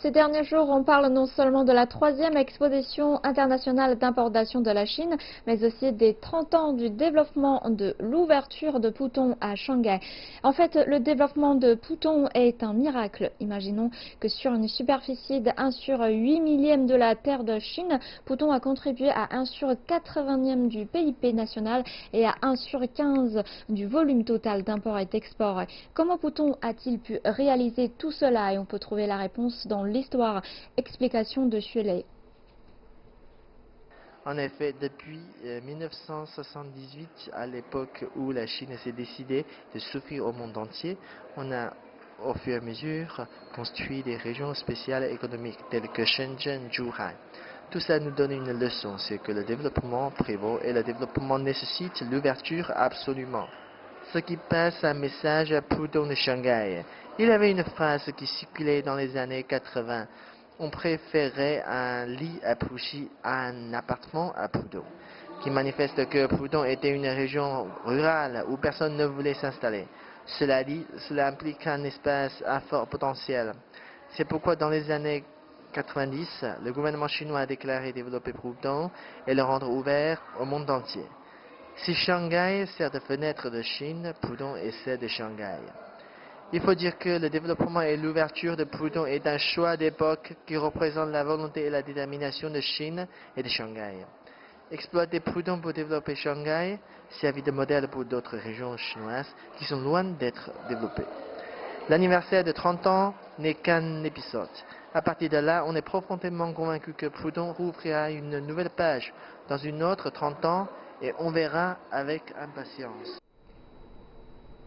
Ces derniers jours, on parle non seulement de la troisième exposition internationale d'importation de la Chine, mais aussi des 30 ans du développement de l'ouverture de Pudong à Shanghai. En fait, le développement de Pudong est un miracle. Imaginons que sur une superficie de 1 sur 8 millième de la terre de Chine, Pudong a contribué à 1 sur 80e du PIB national et à 1 sur 15 du volume total d'import et d'export. Comment Pudong a-t-il pu réaliser tout cela? Et on peut trouver la réponse dans l'histoire. Explication de Xuelei. En effet, depuis 1978, à l'époque où la Chine s'est décidée de s'ouvrir au monde entier, on a au fur et à mesure construit des régions spéciales économiques telles que Shenzhen, Zhuhai. Tout ça nous donne une leçon, c'est que le développement prévaut et le développement nécessite l'ouverture absolument. Ce qui passe un message à Pudong de Shanghai. Il y avait une phrase qui circulait dans les années 80. On préférait un lit à Puxi à un appartement à Pudong, qui manifeste que Pudong était une région rurale où personne ne voulait s'installer. Cela implique un espace à fort potentiel. C'est pourquoi dans les années 90, le gouvernement chinois a déclaré développer Pudong et le rendre ouvert au monde entier. Si Shanghai sert de fenêtre de Chine, Pudong est celle de Shanghai. Il faut dire que le développement et l'ouverture de Pudong est un choix d'époque qui représente la volonté et la détermination de Chine et de Shanghai. Exploiter Pudong pour développer Shanghai servit de modèle pour d'autres régions chinoises qui sont loin d'être développées. L'anniversaire de 30 ans n'est qu'un épisode. À partir de là, on est profondément convaincu que Pudong rouvrira une nouvelle page dans une autre 30 ans et on verra avec impatience.